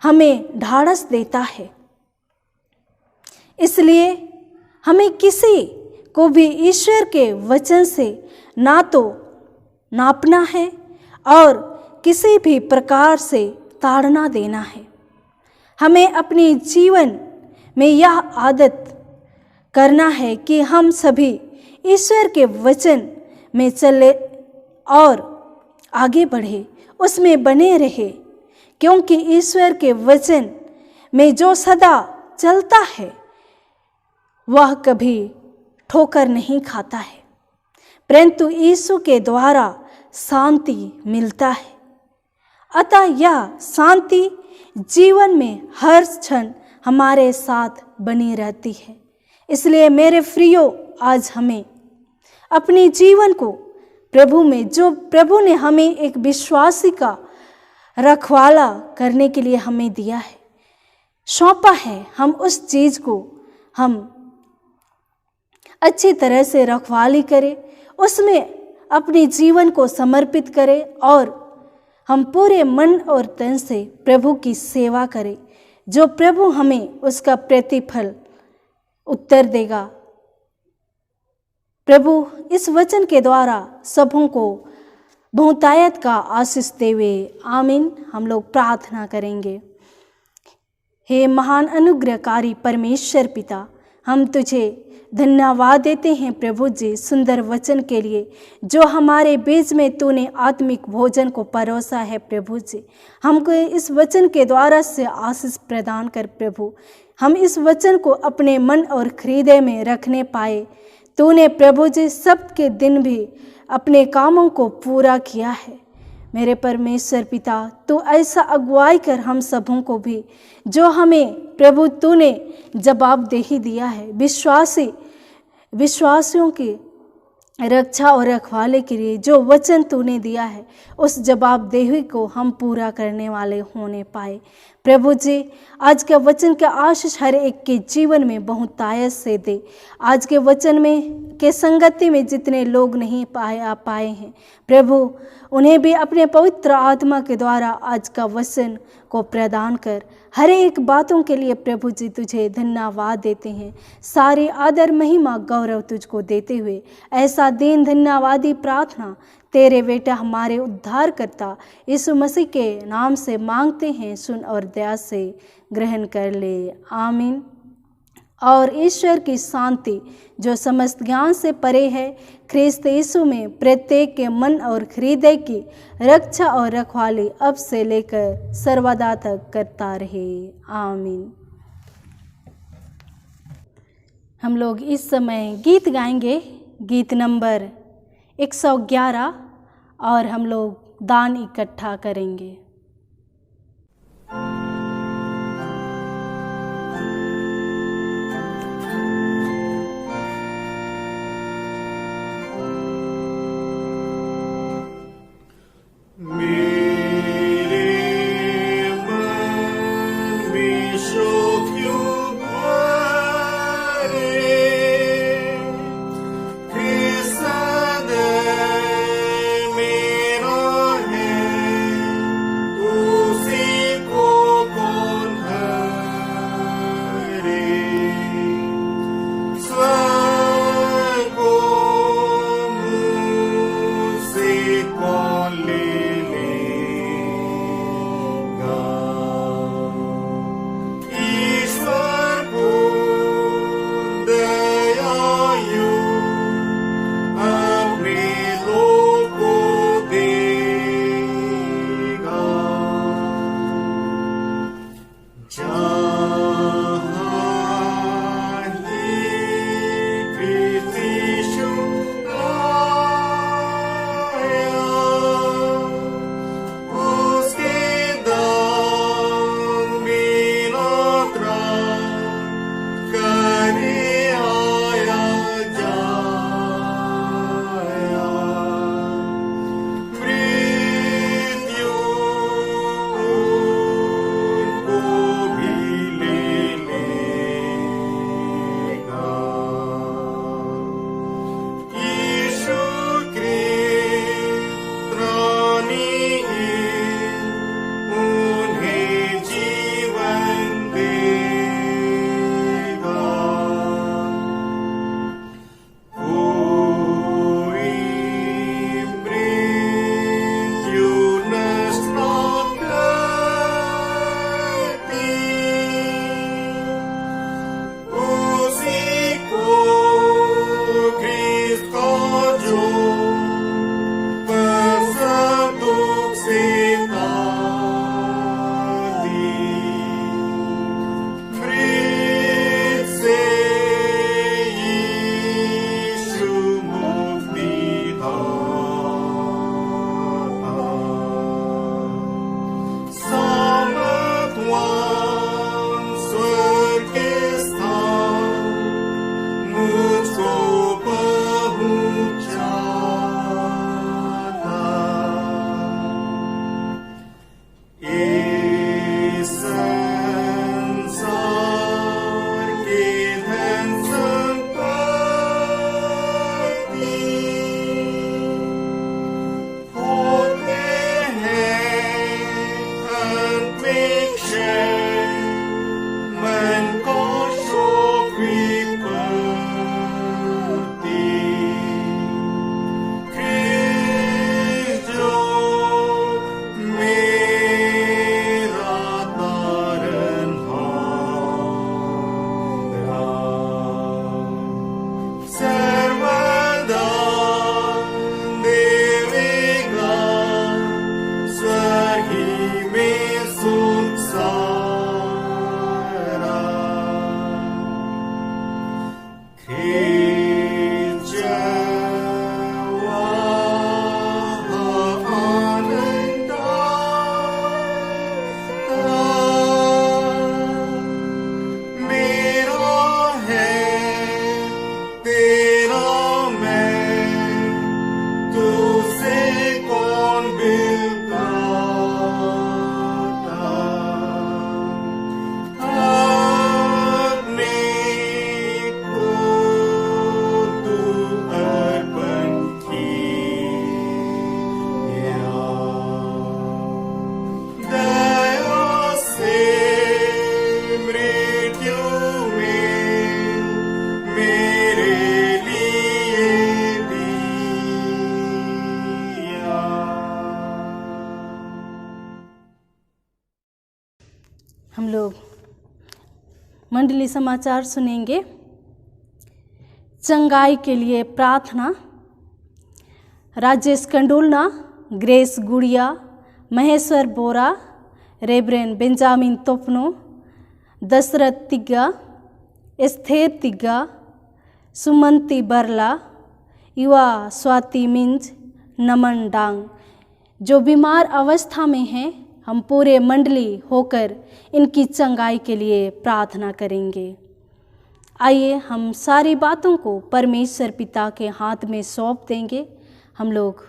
हमें ढाढ़स देता है। इसलिए हमें किसी को भी ईश्वर के वचन से ना तो नापना है और किसी भी प्रकार से ताड़ना देना है। हमें अपने जीवन में यह आदत करना है कि हम सभी ईश्वर के वचन में चले और आगे बढ़े, उसमें बने रहे, क्योंकि ईश्वर के वचन में जो सदा चलता है वह कभी ठोकर नहीं खाता है, परंतु यीशु के द्वारा शांति मिलता है। अतः यह शांति जीवन में हर क्षण हमारे साथ बनी रहती है। इसलिए मेरे प्रियो, आज हमें अपने जीवन को प्रभु में, जो प्रभु ने हमें एक विश्वासी का रखवाला करने के लिए हमें दिया है, सौंपा है, हम उस चीज़ को हम अच्छी तरह से रखवाली करें, उसमें अपने जीवन को समर्पित करें और हम पूरे मन और तन से प्रभु की सेवा करें, जो प्रभु हमें उसका प्रतिफल उत्तर देगा। प्रभु इस वचन के द्वारा सबों को बहुतायत का आशीष देवे। आमीन। हम लोग प्रार्थना करेंगे। हे महान अनुग्रहकारी परमेश्वर पिता, हम तुझे धन्यवाद देते हैं प्रभु जी सुंदर वचन के लिए, जो हमारे बीच में तूने आत्मिक भोजन को परोसा है। प्रभु जी, हमको इस वचन के द्वारा से आशीष प्रदान कर प्रभु, हम इस वचन को अपने मन और हृदय में रखने पाए। तूने प्रभु जी सबके दिन भी अपने कामों को पूरा किया है। मेरे परमेश्वर पिता, तू ऐसा अगुवाई कर हम सबों को भी, जो हमें प्रभु तूने जवाबदेही दिया है, विश्वासियों की रक्षा और रखवाले के लिए जो वचन तूने दिया है, उस जवाबदेही को हम पूरा करने वाले होने पाए। प्रभु जी, आज के वचन के आशीष हर एक के जीवन में बहुतायत से दे। आज के वचन में के संगति में जितने लोग नहीं आ पाए हैं प्रभु, उन्हें भी अपने पवित्र आत्मा के द्वारा आज का वचन को प्रदान कर। हर एक बातों के लिए प्रभु जी तुझे धन्यवाद देते हैं। सारी आदर महिमा गौरव तुझको देते हुए ऐसा दीन धन्यवादी प्रार्थना तेरे बेटा हमारे उद्धारकर्ता यीशु मसीह के नाम से मांगते हैं। सुन और दया से ग्रहण कर ले। आमीन। और ईश्वर की शांति जो समस्त ज्ञान से परे है, ख्रिस्त यीशु में प्रत्येक के मन और हृदय की रक्षा और रखवाली अब से लेकर सर्वदा तक करता रहे। आमीन। हम लोग इस समय गीत गाएंगे, गीत नंबर 111, और हम लोग दान इकट्ठा करेंगे। हम लोग मंडली समाचार सुनेंगे। चंगाई के लिए प्रार्थना। राजेश कंडुलना, ग्रेस गुड़िया, महेश्वर बोरा, रेब्रेन बेंजामिन तोपनो, दशरथ तिग्गा, एस्थेर तिग्गा, सुमंती बरला, युवा स्वाति मिंज, नमन डांग, जो बीमार अवस्था में हैं, हम पूरे मंडली होकर इनकी चंगाई के लिए प्रार्थना करेंगे। आइए हम सारी बातों को परमेश्वर पिता के हाथ में सौंप देंगे। हम लोग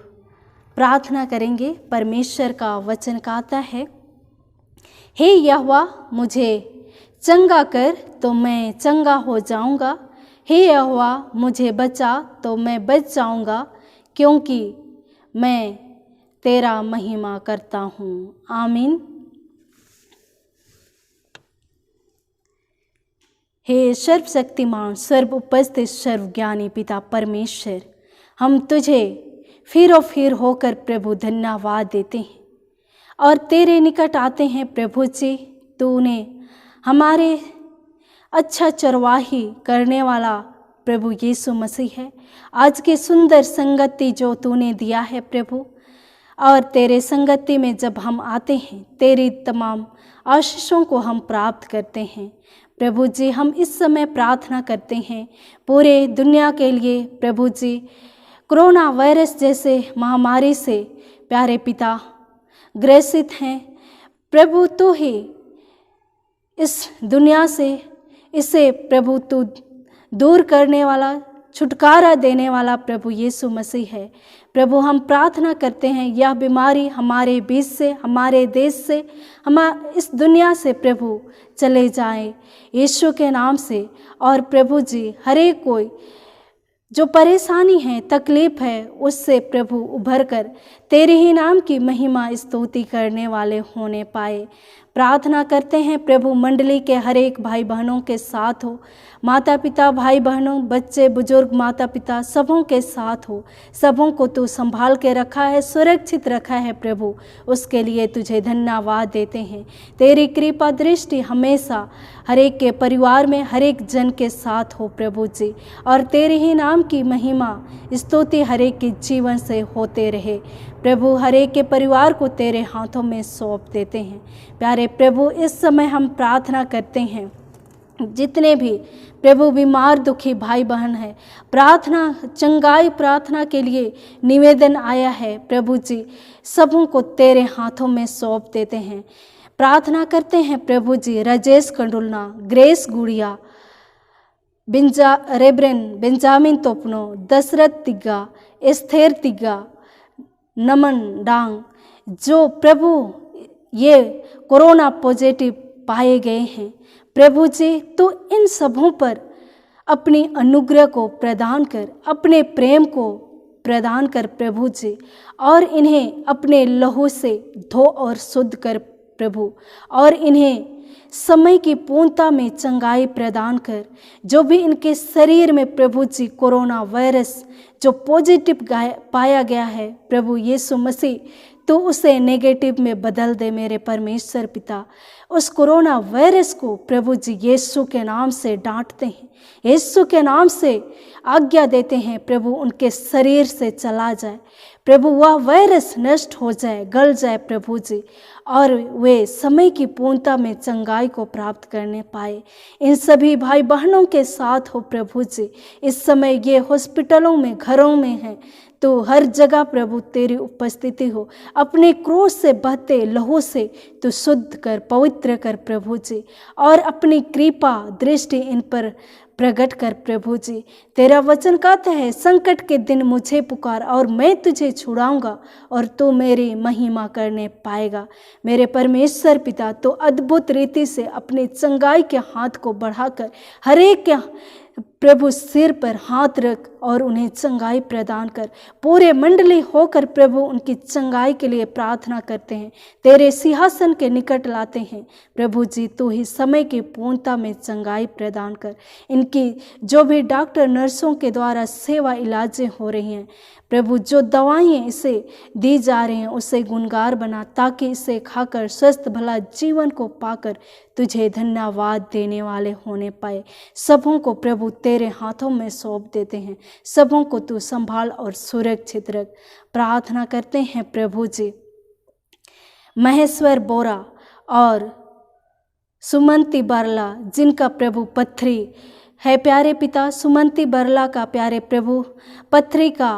प्रार्थना करेंगे। परमेश्वर का वचन कहता है, हे यहोवा मुझे चंगा कर तो मैं चंगा हो जाऊंगा, हे यहोवा मुझे बचा तो मैं बच जाऊंगा, क्योंकि मैं तेरा महिमा करता हूँ। आमीन। हे सर्वशक्तिमान, सर्व उपस्थित, सर्वज्ञानी पिता परमेश्वर, हम तुझे फिर और फिर होकर प्रभु धन्यवाद देते हैं और तेरे निकट आते हैं। प्रभु जी, तूने हमारे अच्छा चरवाही करने वाला प्रभु यीशु मसीह है। आज के सुंदर संगति जो तूने दिया है प्रभु, और तेरे संगति में जब हम आते हैं, तेरी तमाम आशीषों को हम प्राप्त करते हैं। प्रभु जी, हम इस समय प्रार्थना करते हैं पूरे दुनिया के लिए। प्रभु जी, कोरोना वायरस जैसे महामारी से प्यारे पिता ग्रसित हैं। प्रभु तू ही इस दुनिया से इसे प्रभु तू दूर करने वाला, छुटकारा देने वाला प्रभु यीशु मसीह है। प्रभु हम प्रार्थना करते हैं, यह बीमारी हमारे बीच से, हमारे देश से, इस दुनिया से प्रभु चले जाए यीशु के नाम से। और प्रभु जी, हर एक कोई जो परेशानी है, तकलीफ है, उससे प्रभु उभर कर तेरे ही नाम की महिमा स्तुति करने वाले होने पाए। प्रार्थना करते हैं प्रभु मंडली के हर एक भाई बहनों के साथ हो, माता पिता, भाई बहनों, बच्चे, बुजुर्ग, माता पिता, सबों के साथ हो। सबों को तू संभाल के रखा है, सुरक्षित रखा है प्रभु, उसके लिए तुझे धन्यवाद देते हैं। तेरी कृपा दृष्टि हमेशा हर एक के परिवार में, हर एक जन के साथ हो प्रभु जी, और तेरे ही नाम की महिमा स्तुति हर एक के जीवन से होते रहे। प्रभु हर एक के परिवार को तेरे हाथों में सौंप देते हैं। प्यारे प्रभु, इस समय हम प्रार्थना करते हैं, जितने भी प्रभु बीमार दुखी भाई बहन हैं, प्रार्थना चंगाई प्रार्थना के लिए निवेदन आया है प्रभु जी, सबों को तेरे हाथों में सौंप देते हैं। प्रार्थना करते हैं प्रभु जी, राजेश कंडुलना, ग्रेस गुड़िया, रेब्रेन बेंजामिन तोपनो, दशरथ तिग्गा, एस्थेर तिग्गा, नमन डांग, जो प्रभु ये कोरोना पॉजिटिव पाए गए हैं, प्रभु जी तो इन सबों पर अपनी अनुग्रह को प्रदान कर, अपने प्रेम को प्रदान कर प्रभु जी, और इन्हें अपने लहू से धो और शुद्ध कर प्रभु, और इन्हें समय की पूर्णता में चंगाई प्रदान कर। जो भी इनके शरीर में प्रभु जी कोरोना वायरस जो पॉजिटिव पाया गया है प्रभु यीशु मसीह, तो उसे नेगेटिव में बदल दे मेरे परमेश्वर पिता। उस कोरोना वायरस को प्रभु जी यीशु के नाम से डांटते हैं, यीशु के नाम से आज्ञा देते हैं प्रभु, उनके शरीर से चला जाए प्रभु, वह वायरस नष्ट हो जाए, गल जाए प्रभु जी, और वे समय की पूर्णता में चंगाई को प्राप्त करने पाए। इन सभी भाई बहनों के साथ हो प्रभु जी। इस समय ये हॉस्पिटलों में, घरों में हैं, तो हर जगह प्रभु तेरी उपस्थिति हो। अपने क्रोध से बहते लहू से तो शुद्ध कर, पवित्र कर प्रभु जी, और अपनी कृपा दृष्टि इन पर प्रकट कर प्रभु जी। तेरा वचन कहता है, संकट के दिन मुझे पुकार और मैं तुझे छुड़ाऊंगा और तू मेरी महिमा करने पाएगा। मेरे परमेश्वर पिता, तो अद्भुत रीति से अपने चंगाई के हाथ को बढ़ाकर हर एक के प्रभु सिर पर हाथ रख और उन्हें चंगाई प्रदान कर। पूरे मंडली होकर प्रभु उनकी चंगाई के लिए प्रार्थना करते हैं, तेरे सिंहासन के निकट लाते हैं प्रभु जी। तू ही समय की पूर्णता में चंगाई प्रदान कर। इन इनकी जो भी डॉक्टर नर्सों के द्वारा सेवा इलाजें हो रही हैं प्रभु, जो दवाएं इसे दी जा रही हैं उसे गुणगार बना, ताकि इसे खाकर स्वस्थ भला जीवन को पाकर तुझे धन्यवाद देने वाले होने पाए। सबों को प्रभु तेरे हाथों में सौंप देते हैं, सबों को तू संभाल और सुरक्षित रख। प्रार्थना करते हैं प्रभु जी महेश्वर बोरा और सुमंती बरला, जिनका प्रभु पथरी है प्यारे पिता, सुमंती बरला का प्यारे प्रभु पथरी का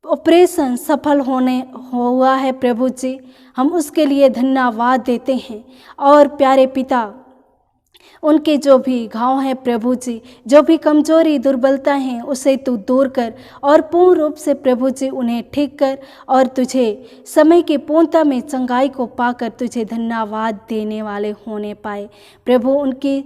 ऑपरेशन सफल हुआ है प्रभु जी, हम उसके लिए धन्यवाद देते हैं। और प्यारे पिता उनके जो भी घाव हैं प्रभु जी, जो भी कमजोरी दुर्बलता हैं उसे तू दूर कर और पूर्ण रूप से प्रभु जी उन्हें ठीक कर, और तुझे समय की पूर्णता में चंगाई को पाकर तुझे धन्यवाद देने वाले होने पाए। प्रभु उनकी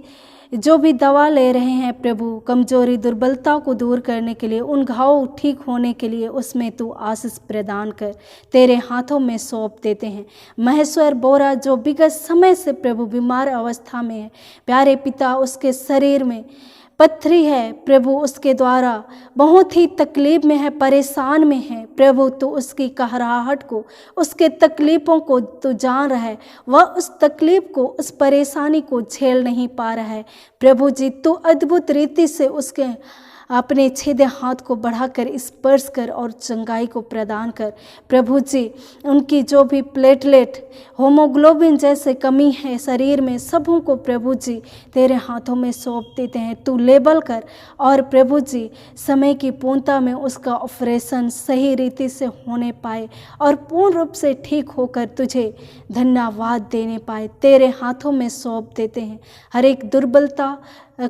जो भी दवा ले रहे हैं प्रभु कमजोरी दुर्बलता को दूर करने के लिए, उन घाव ठीक होने के लिए उसमें तू आशीष प्रदान कर, तेरे हाथों में सौंप देते हैं। महेश्वर बोरा जो विगत समय से प्रभु बीमार अवस्था में है प्यारे पिता, उसके शरीर में पथरी है प्रभु, उसके द्वारा बहुत ही तकलीफ में है, परेशान में है प्रभु, तो उसकी कहराहट को, उसके तकलीफ़ों को तो जान रहा है, वह उस तकलीफ को, उस परेशानी को झेल नहीं पा रहा है प्रभु जी, तो अद्भुत रीति से उसके अपने छेदे हाथ को बढ़ाकर स्पर्श कर और चंगाई को प्रदान कर प्रभु जी। उनकी जो भी प्लेटलेट होमोग्लोबिन जैसे कमी है शरीर में, सबों को प्रभु जी तेरे हाथों में सौंप देते हैं, तू लेबल कर और प्रभु जी समय की पूर्णता में उसका ऑपरेशन सही रीति से होने पाए और पूर्ण रूप से ठीक होकर तुझे धन्यवाद देने पाए, तेरे हाथों में सौंप देते हैं। हर एक दुर्बलता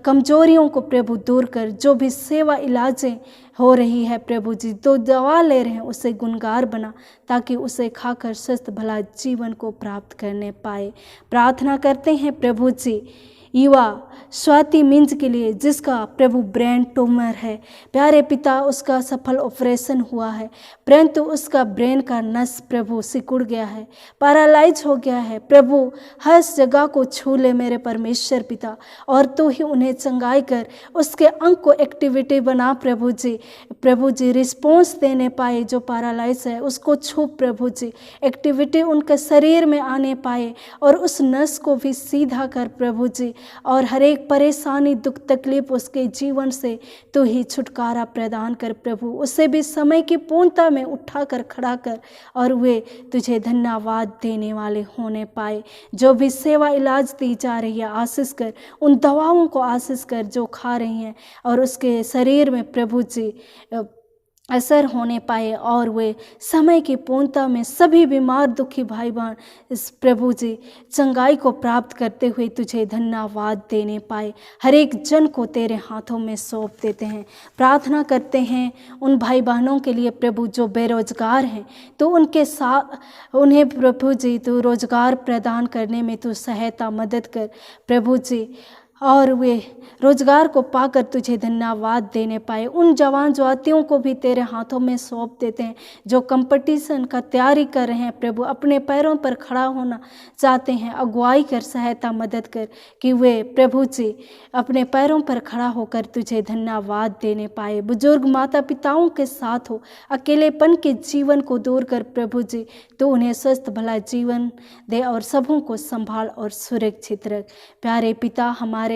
कमजोरियों को प्रभु दूर कर, जो भी सेवा इलाजें हो रही है प्रभु जी, तो दवा ले रहे हैं उसे गुणगार बना, ताकि उसे खाकर स्वस्थ भला जीवन को प्राप्त करने पाए। प्रार्थना करते हैं प्रभु जी युवा स्वाति मिंज के लिए, जिसका प्रभु ब्रेन ट्यूमर है प्यारे पिता, उसका सफल ऑपरेशन हुआ है, परंतु उसका ब्रेन का नस प्रभु सिकुड़ गया है, पैरालाइज हो गया है प्रभु, हर जगह को छू ले मेरे परमेश्वर पिता, और तू ही उन्हें चंगाई कर, उसके अंग को एक्टिविटी बना प्रभु जी रिस्पॉन्स देने पाए, जो पैरालाइज है उसको छू प्रभु जी, एक्टिविटी उनके शरीर में आने पाए और उस नस को भी सीधा कर प्रभु जी, और हर एक परेशानी दुख तकलीफ उसके जीवन से तू ही छुटकारा प्रदान कर प्रभु, उसे भी समय की पूर्णता में उठा कर खड़ा कर और वे तुझे धन्यवाद देने वाले होने पाए। जो भी सेवा इलाज दी जा रही है आशीष कर, उन दवाओं को आशीष कर जो खा रही हैं, और उसके शरीर में प्रभु जी असर होने पाए, और वे समय की पूर्णता में सभी बीमार दुखी भाई बहन इस प्रभु जी चंगाई को प्राप्त करते हुए तुझे धन्यवाद देने पाए। हर एक जन को तेरे हाथों में सौंप देते हैं। प्रार्थना करते हैं उन भाई बहनों के लिए प्रभु जो बेरोजगार हैं, तो उनके साथ उन्हें प्रभु जी तू रोजगार प्रदान करने में तू सहायता मदद कर प्रभु जी, और वे रोजगार को पाकर तुझे धन्यवाद देने पाए। उन जवान ज्योतियों को भी तेरे हाथों में सौंप देते हैं जो कंपटीशन का तैयारी कर रहे हैं प्रभु, अपने पैरों पर खड़ा होना चाहते हैं, अगुवाई कर, सहायता मदद कर कि वे प्रभु जी अपने पैरों पर खड़ा होकर तुझे धन्यवाद देने पाए। बुजुर्ग माता पिताओं के साथ हो, अकेलेपन के जीवन को दूर कर प्रभु जी, तो उन्हें स्वस्थ भला जीवन दे और सबों को संभाल और सुरक्षित रख। प्यारे पिता हमारे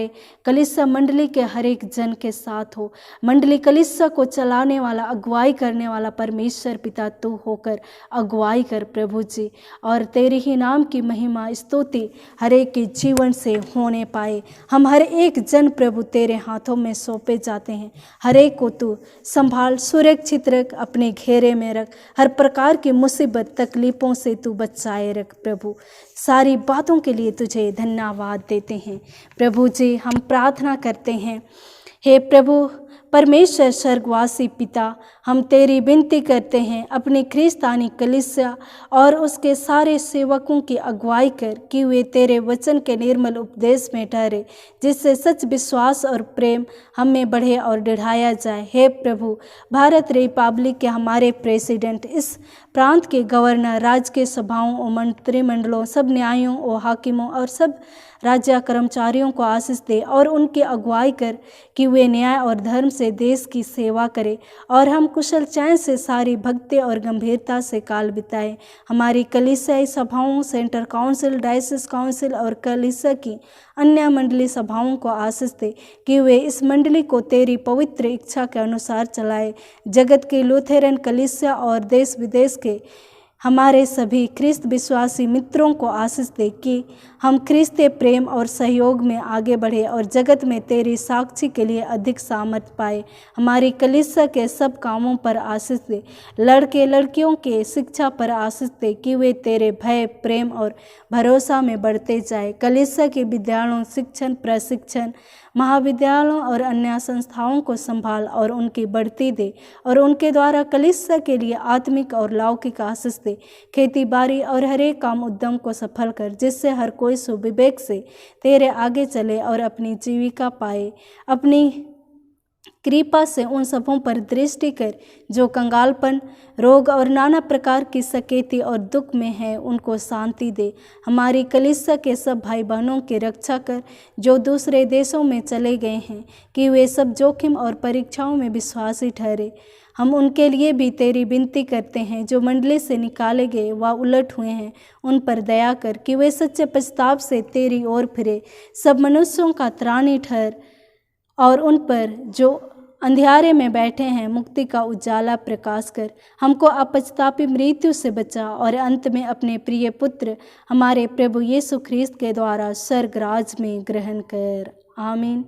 कलीसिया मंडली के हर एक जन के साथ हो, मंडली कलीसिया को चलाने वाला, अगुवाई करने वाला परमेश्वर पिता तू होकर अगुवाई कर प्रभु जी, और तेरे ही नाम की महिमा स्तुति हर एक के जीवन से होने पाए। हम हर एक जन प्रभु तेरे हाथों में सौंपे जाते हैं, हर एक को तू संभाल, सुरक्षित रख, अपने घेरे में रख, हर प्रकार की मुसीबत तकलीफों से तू बचाए रख प्रभु। सारी बातों के लिए तुझे धन्यवाद देते हैं प्रभु जी। हम प्रार्थना करते हैं हे प्रभु परमेश्वर स्वर्गवासी पिता, हम तेरी विनती करते हैं अपनी ख्रिस्तानी कलीसिया और उसके सारे सेवकों की अगुवाई कर कि वे तेरे वचन के निर्मल उपदेश में ठहरे, जिससे सच विश्वास और प्रेम हम में बढ़े और बढ़ाया जाए। हे प्रभु, भारत रिपब्लिक के हमारे प्रेसिडेंट, इस प्रांत के गवर्नर, राज्य के सभाओं और मंत्रिमंडलों, सब न्यायों और हाकिमों और सब राज्य कर्मचारियों को आशीष दे और उनकी अगुवाई कर कि वे न्याय और धर्म से देश की सेवा करें और हम कुशल चैन से सारी भक्ति और गंभीरता से काल बिताएं। हमारी कलीसियाई सभाओं, सेंटर काउंसिल, डायसिस काउंसिल और कलीसिया की अन्य मंडली सभाओं को आशीष दे कि वे इस मंडली को तेरी पवित्र इच्छा के अनुसार चलाए। जगत के लूथेरन कलीसिया और देश विदेश के हमारे सभी ख्रिस्त विश्वासी मित्रों को आशीष दे कि हम ख्रिस्तीय प्रेम और सहयोग में आगे बढ़े और जगत में तेरी साक्षी के लिए अधिक सामर्थ पाए। हमारी कलीसिया के सब कामों पर आशीष दे। लड़के लड़कियों के शिक्षा पर आशीष दे कि वे तेरे भय, प्रेम और भरोसा में बढ़ते जाए। कलीसिया के विद्यालयों, शिक्षण, प्रशिक्षण, महाविद्यालयों और अन्य संस्थाओं को संभाल और उनकी बढ़ती दे और उनके द्वारा कलीसिया के लिए आत्मिक और लौकिक आशीष दे। खेती बाड़ी और हर एक काम उद्यम को सफल कर, जिससे हर कोई सुविवेक से तेरे आगे चले और अपनी जीविका पाए। अपनी कृपा से उन सबों पर दृष्टि कर जो कंगालपन, रोग और नाना प्रकार की सकेती और दुख में है, उनको शांति दे। हमारी कलीसिया के सब भाई बहनों की रक्षा कर जो दूसरे देशों में चले गए हैं, कि वे सब जोखिम और परीक्षाओं में विश्वासी ठहरे। हम उनके लिए भी तेरी विनती करते हैं जो मंडली से निकाले गए व उलट हुए हैं, उन पर दया कर कि वे सच्चे पछताव से तेरी ओर फिरे। सब मनुष्यों का त्राणी ठहर और उन पर जो अंधियारे में बैठे हैं मुक्ति का उजाला प्रकाश कर। हमको अपछतापी मृत्यु से बचा और अंत में अपने प्रिय पुत्र हमारे प्रभु यीशु ख्रीस्त के द्वारा स्वर्ग राज में ग्रहण कर। आमीन।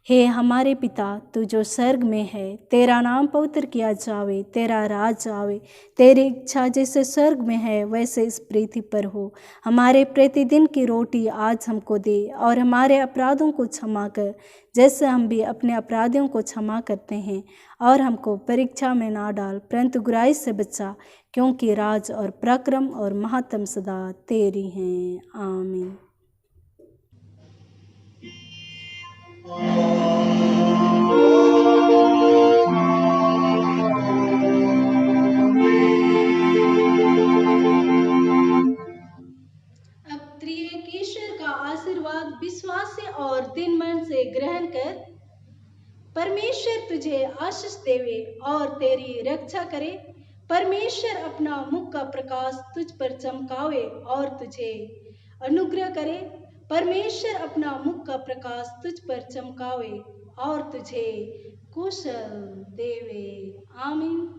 हे हमारे पिता, तू जो स्वर्ग में है, तेरा नाम पवित्र किया जावे, तेरा राज आवे, तेरी इच्छा जैसे स्वर्ग में है वैसे इस पृथ्वी पर हो। हमारे प्रतिदिन की रोटी आज हमको दे और हमारे अपराधों को क्षमा कर जैसे हम भी अपने अपराधियों को क्षमा करते हैं, और हमको परीक्षा में ना डाल परंतु बुराई से बचा, क्योंकि राज और पराक्रम और महत्व सदा तेरी हैं। आमीन। ईश्वर का आशीर्वाद विश्वास से और दिन मन से ग्रहण कर। परमेश्वर तुझे आशीष देवे और तेरी रक्षा करे। परमेश्वर अपना मुख का प्रकाश तुझ पर चमकावे और तुझे अनुग्रह करे। परमेश्वर अपना मुख का प्रकाश तुझ पर चमकावे और तुझे कुशल देवे। आमीन।